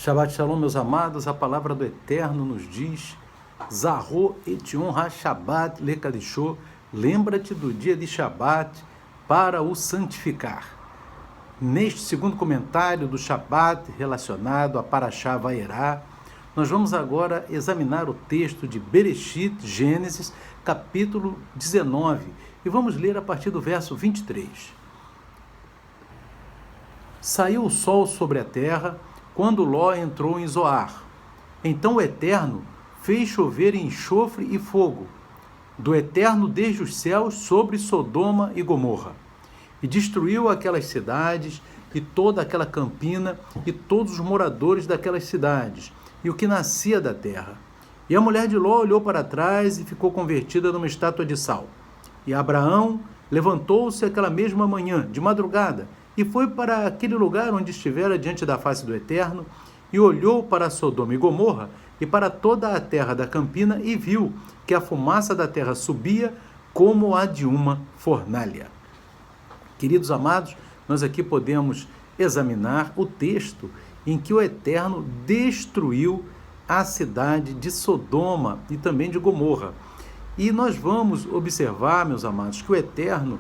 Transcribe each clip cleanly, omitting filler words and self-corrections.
Shabbat Shalom, meus amados, a palavra do Eterno nos diz: Zahor et Yom HaShabbat lekadishô, lembra-te do dia de Shabbat para o santificar. Neste segundo comentário do Shabbat relacionado a Parashá Vaierá, nós vamos agora examinar o texto de Bereshit, Gênesis, capítulo 19, e vamos ler a partir do verso 23. Saiu o sol sobre a terra, quando Ló entrou em Zoar. Então o Eterno fez chover enxofre e fogo, do Eterno desde os céus sobre Sodoma e Gomorra, e destruiu aquelas cidades, e toda aquela campina, e todos os moradores daquelas cidades, e o que nascia da terra. E a mulher de Ló olhou para trás e ficou convertida numa estátua de sal. E Abraão levantou-se aquela mesma manhã, de madrugada, e foi para aquele lugar onde estivera diante da face do Eterno, e olhou para Sodoma e Gomorra, e para toda a terra da campina, e viu que a fumaça da terra subia como a de uma fornalha. Queridos amados, nós aqui podemos examinar o texto em que o Eterno destruiu a cidade de Sodoma e também de Gomorra. E nós vamos observar, meus amados, que o Eterno,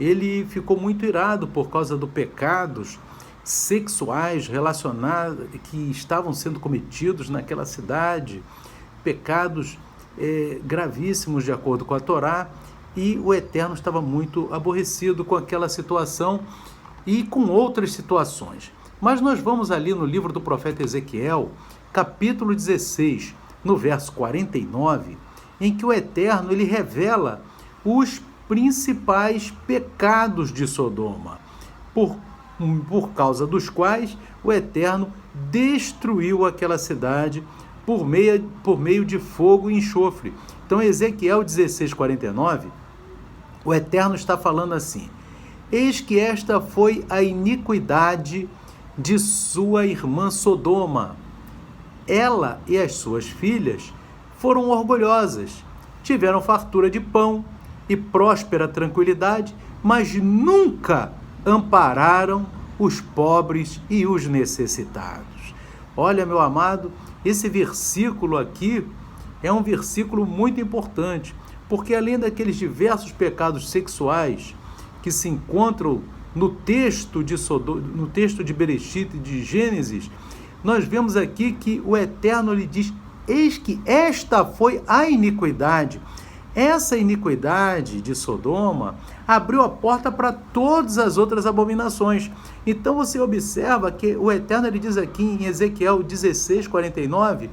ele ficou muito irado por causa dos pecados sexuais relacionados, que estavam sendo cometidos naquela cidade, pecados gravíssimos de acordo com a Torá, e o Eterno estava muito aborrecido com aquela situação e com outras situações. Mas nós vamos ali no livro do profeta Ezequiel, capítulo 16, no verso 49, em que o Eterno ele revela os principais pecados de Sodoma, por causa dos quais o Eterno destruiu aquela cidade por meio de fogo e enxofre. Então, Ezequiel 16:49, o Eterno está falando assim: eis que esta foi a iniquidade de sua irmã Sodoma. Ela e as suas filhas foram orgulhosas, tiveram fartura de pão e próspera tranquilidade, mas nunca ampararam os pobres e os necessitados. Olha, meu amado, esse versículo aqui é um versículo muito importante, porque além daqueles diversos pecados sexuais que se encontram no texto de Bereshit e de Gênesis, nós vemos aqui que o Eterno lhe diz: eis que esta foi a iniquidade. Essa iniquidade de Sodoma abriu a porta para todas as outras abominações. Então você observa que o Eterno ele diz aqui em Ezequiel 16:49,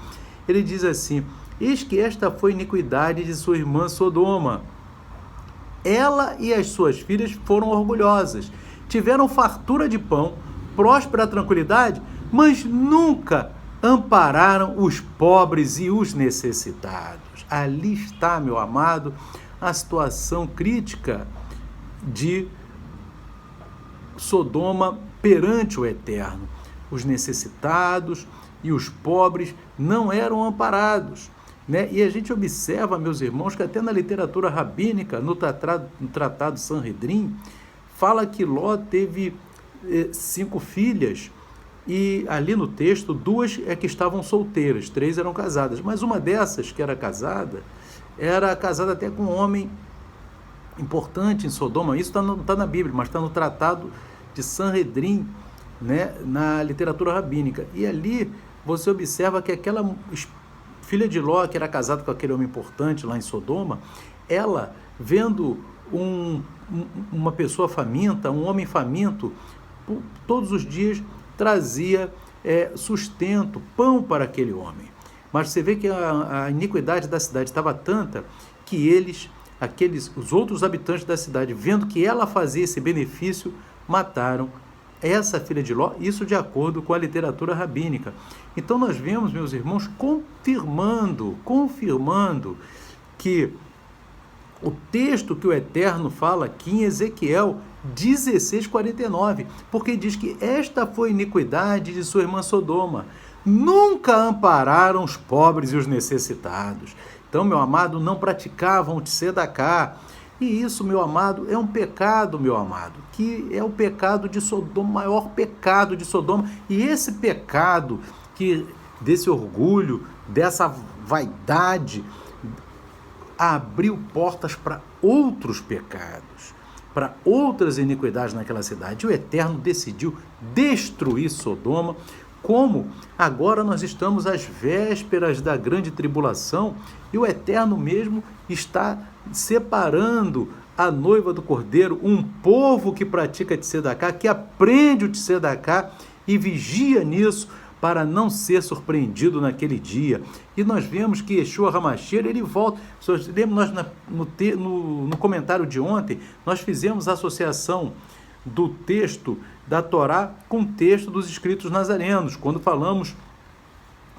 ele diz assim: eis que esta foi a iniquidade de sua irmã Sodoma. Ela e as suas filhas foram orgulhosas, tiveram fartura de pão, próspera tranquilidade, mas nunca ampararam os pobres e os necessitados. Ali está, meu amado, a situação crítica de Sodoma perante o Eterno. Os necessitados e os pobres não eram amparados, né? E a gente observa, meus irmãos, que até na literatura rabínica, no Tratado Sanhedrin, fala que Ló teve 5 filhas, e ali no texto, 2 é que estavam solteiras, 3 eram casadas, mas uma dessas que era casada até com um homem importante em Sodoma. Isso não está na Bíblia, mas está no Tratado de Sanhedrin, né, na literatura rabínica. E ali você observa que aquela filha de Ló, que era casada com aquele homem importante lá em Sodoma, ela, vendo uma pessoa faminta, um homem faminto, todos os dias trazia sustento, pão para aquele homem. Mas você vê que a iniquidade da cidade estava tanta que os outros habitantes da cidade, vendo que ela fazia esse benefício, mataram essa filha de Ló, isso de acordo com a literatura rabínica. Então nós vemos, meus irmãos, confirmando que o texto que o Eterno fala aqui em Ezequiel 16:49, porque diz que esta foi a iniquidade de sua irmã Sodoma. Nunca ampararam os pobres e os necessitados. Então, meu amado, não praticavam o tzedakah. E isso, meu amado, é um pecado, meu amado, que é o pecado de Sodoma, o maior pecado de Sodoma. E esse pecado que desse orgulho, dessa vaidade, abriu portas para outros pecados, para outras iniquidades naquela cidade. O Eterno decidiu destruir Sodoma, como agora nós estamos às vésperas da grande tribulação, e o Eterno mesmo está separando a noiva do Cordeiro, um povo que pratica tzedaká, que aprende o tzedaká e vigia nisso, para não ser surpreendido naquele dia. E nós vemos que Yeshua HaMashiach, ele volta. Lembra, nós no comentário de ontem, nós fizemos a associação do texto da Torá com o texto dos escritos nazarenos, quando falamos,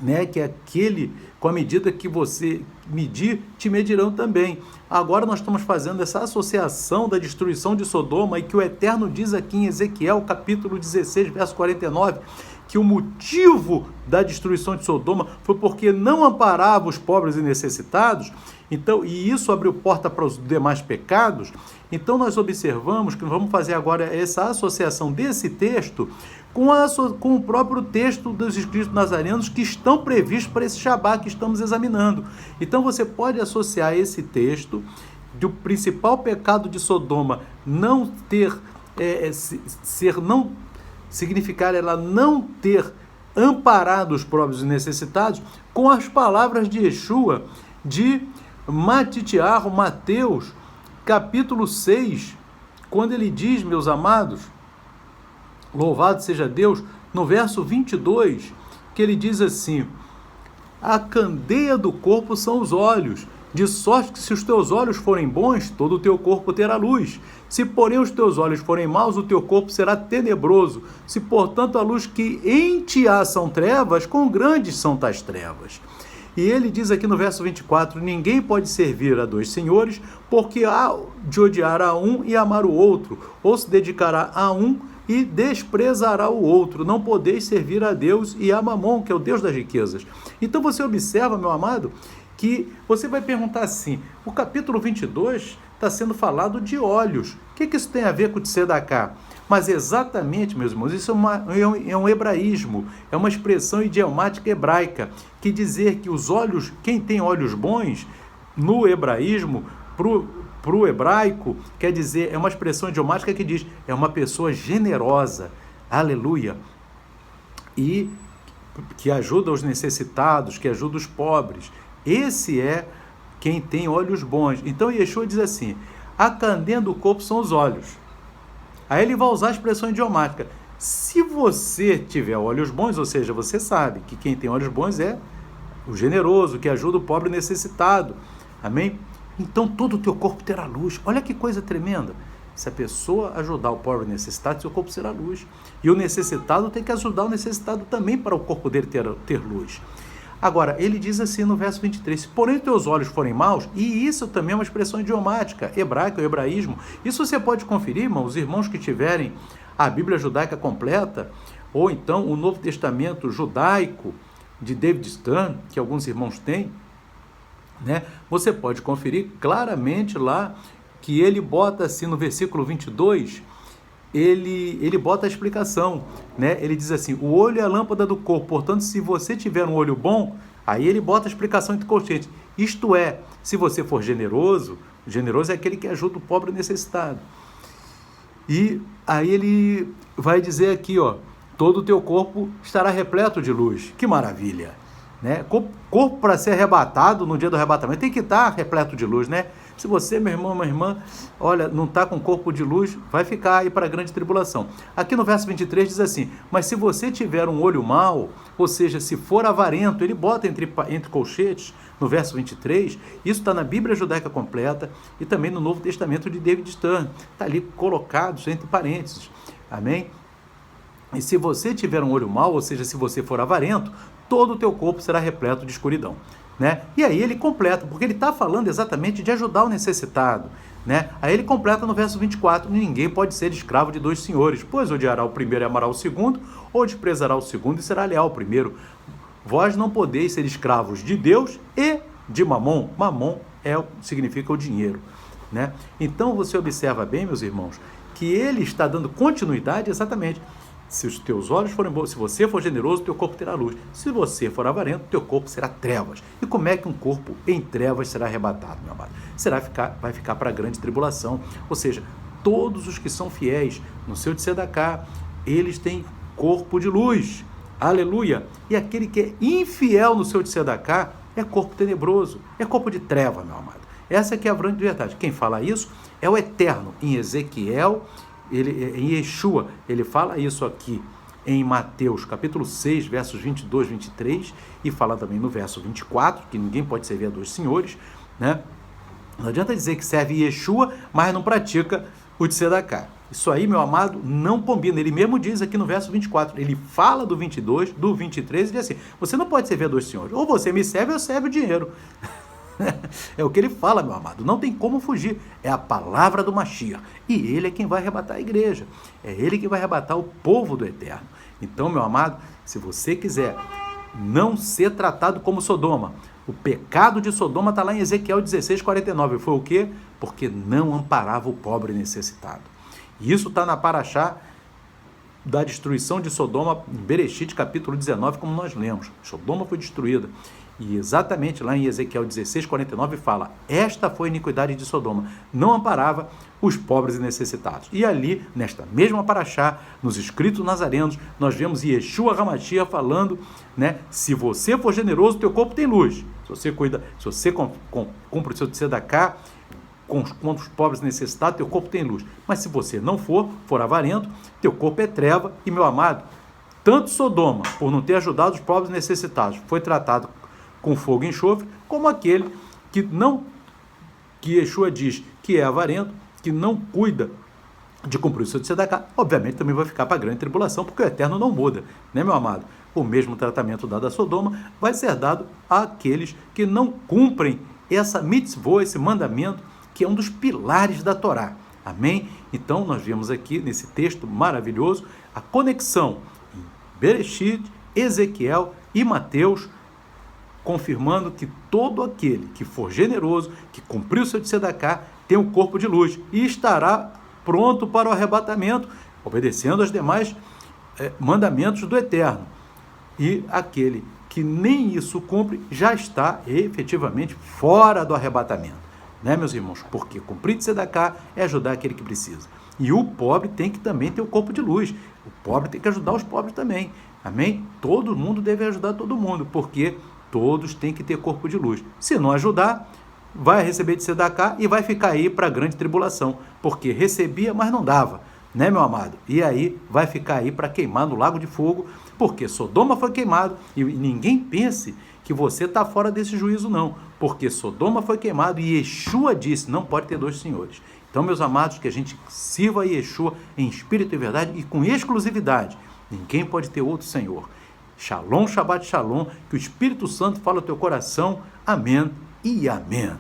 né, que aquele, com a medida que você medir, te medirão também. Agora nós estamos fazendo essa associação da destruição de Sodoma, e que o Eterno diz aqui em Ezequiel, capítulo 16, verso 49, que o motivo da destruição de Sodoma foi porque não amparava os pobres e necessitados. Então, e isso abriu porta para os demais pecados. Então nós observamos que vamos fazer agora essa associação desse texto com o próprio texto dos escritos nazarenos que estão previstos para esse Shabá que estamos examinando. Então você pode associar esse texto do principal pecado de Sodoma não ter significar ela não ter amparado os pobres e necessitados, com as palavras de Yeshua, de Matitiarro, Mateus, capítulo 6, quando ele diz, meus amados, louvado seja Deus, no verso 22, que ele diz assim: a candeia do corpo são os olhos, de sorte que se os teus olhos forem bons, todo o teu corpo terá luz. Se, porém, os teus olhos forem maus, o teu corpo será tenebroso. Se, portanto, a luz que em ti há são trevas, quão grandes são tais trevas. E ele diz aqui no verso 24, ninguém pode servir a dois senhores, porque há de odiar a um e amar o outro, ou se dedicará a um e desprezará o outro. Não podeis servir a Deus e a Mamon, que é o Deus das riquezas. Então você observa, meu amado, que você vai perguntar assim, o capítulo 22 está sendo falado de olhos. O que isso tem a ver com o tzedaká? Mas exatamente, meus irmãos, isso é um hebraísmo, é uma expressão idiomática hebraica, que dizer que os olhos, quem tem olhos bons, no hebraísmo, para o hebraico, quer dizer, é uma expressão idiomática que diz, é uma pessoa generosa, aleluia, e que ajuda os necessitados, que ajuda os pobres. Esse é quem tem olhos bons. Então Yeshua diz assim, a candeia do corpo são os olhos. Aí ele vai usar a expressão idiomática. Se você tiver olhos bons, ou seja, você sabe que quem tem olhos bons é o generoso, que ajuda o pobre necessitado. Amém? Então todo o teu corpo terá luz. Olha que coisa tremenda. Se a pessoa ajudar o pobre necessitado, seu corpo será luz. E o necessitado tem que ajudar o necessitado também para o corpo dele ter luz. Agora, ele diz assim no verso 23, se porém teus olhos forem maus, e isso também é uma expressão idiomática, hebraica, o hebraísmo, isso você pode conferir, irmão, os irmãos que tiverem a Bíblia judaica completa, ou então o Novo Testamento judaico de David Stern, que alguns irmãos têm, né? Você pode conferir claramente lá, que ele bota assim no versículo 22, ele bota a explicação, né? Ele diz assim, o olho é a lâmpada do corpo, portanto, se você tiver um olho bom, aí ele bota a explicação entre colchetes, isto é, se você for generoso, generoso é aquele que ajuda o pobre necessitado. E aí ele vai dizer aqui, ó, todo o teu corpo estará repleto de luz. Que maravilha, né? Corpo para ser arrebatado no dia do arrebatamento tem que estar repleto de luz, né? Se você, meu irmão, minha irmã, olha, não está com corpo de luz, vai ficar aí para a grande tribulação. Aqui no verso 23 diz assim, mas se você tiver um olho mau, ou seja, se for avarento, ele bota entre colchetes, no verso 23, isso está na Bíblia Judaica Completa e também no Novo Testamento de David Stern, está ali colocados entre parênteses, amém? E se você tiver um olho mau, ou seja, se você for avarento, todo o teu corpo será repleto de escuridão. Né? E aí ele completa, porque ele está falando exatamente de ajudar o necessitado, né? Aí ele completa no verso 24, ninguém pode ser escravo de dois senhores, pois odiará o primeiro e amará o segundo, ou desprezará o segundo e será leal ao primeiro. Vós não podeis ser escravos de Deus e de Mamon. Mamon significa o dinheiro, né? Então você observa bem, meus irmãos, que ele está dando continuidade exatamente, Se os teus olhos forem bons, se você for generoso, teu corpo terá luz. Se você for avarento, teu corpo será trevas. E como é que um corpo em trevas será arrebatado, meu amado? Vai ficar para a grande tribulação. Ou seja, todos os que são fiéis no seu tzedaká, eles têm corpo de luz. Aleluia! E aquele que é infiel no seu tzedaká é corpo tenebroso, é corpo de treva, meu amado. Essa aqui é a grande verdade. Quem fala isso é o Eterno. Em Ezequiel, em Yeshua, ele fala isso aqui em Mateus, capítulo 6, versos 22, 23, e fala também no verso 24, que ninguém pode servir a dois senhores, né? Não adianta dizer que serve Yeshua, mas não pratica o tzedaká. Isso aí, meu amado, não combina. Ele mesmo diz aqui no verso 24, ele fala do 22, do 23, e diz assim, você não pode servir a dois senhores, ou você me serve ou eu serve o dinheiro. É o que ele fala, meu amado, não tem como fugir, é a palavra do Mashiach, e ele é quem vai arrebatar a igreja, é ele que vai arrebatar o povo do Eterno. Então, meu amado, se você quiser não ser tratado como Sodoma, o pecado de Sodoma está lá em Ezequiel 16, 49, foi o quê? Porque não amparava o pobre necessitado. E isso está na Paraxá da destruição de Sodoma, em Bereshit, capítulo 19, como nós lemos. Sodoma foi destruída. E exatamente lá em Ezequiel 16, 49, fala, esta foi a iniquidade de Sodoma, não amparava os pobres e necessitados. E ali, nesta mesma Paraxá, nos escritos nazarenos, nós vemos Yeshua HaMashiach falando, né, se você for generoso, teu corpo tem luz. Se você cumpre o seu tzedaká, com os pobres necessitados, teu corpo tem luz. Mas se você não for avarento, teu corpo é treva. E, meu amado, tanto Sodoma, por não ter ajudado os pobres necessitados, foi tratado com fogo e enxofre, como aquele que Yeshua diz que é avarento, que não cuida de cumprir o seu tzedaká, obviamente também vai ficar para a grande tribulação, porque o Eterno não muda, né, meu amado? O mesmo tratamento dado a Sodoma vai ser dado àqueles que não cumprem essa mitzvah, esse mandamento, que é um dos pilares da Torá. Amém? Então, nós vimos aqui, nesse texto maravilhoso, a conexão em Bereshit, Ezequiel e Mateus, confirmando que todo aquele que for generoso, que cumpriu o seu tzedaká, tem um corpo de luz e estará pronto para o arrebatamento, obedecendo aos demais mandamentos do Eterno. E aquele que nem isso cumpre, já está efetivamente fora do arrebatamento. Né, meus irmãos? Porque cumprir tzedaká é ajudar aquele que precisa. E o pobre tem que também ter o corpo de luz. O pobre tem que ajudar os pobres também. Amém? Todo mundo deve ajudar todo mundo, porque todos têm que ter corpo de luz. Se não ajudar, vai receber de tzedaká e vai ficar aí para a grande tribulação, porque recebia, mas não dava, né, meu amado? E aí vai ficar aí para queimar no lago de fogo, porque Sodoma foi queimado, e ninguém pense que você está fora desse juízo, não, porque Sodoma foi queimado e Yeshua disse, não pode ter dois senhores. Então, meus amados, que a gente sirva a Yeshua em espírito e verdade e com exclusividade. Ninguém pode ter outro Senhor. Shalom, Shabbat Shalom, que o Espírito Santo fala ao teu coração. Amém e amém.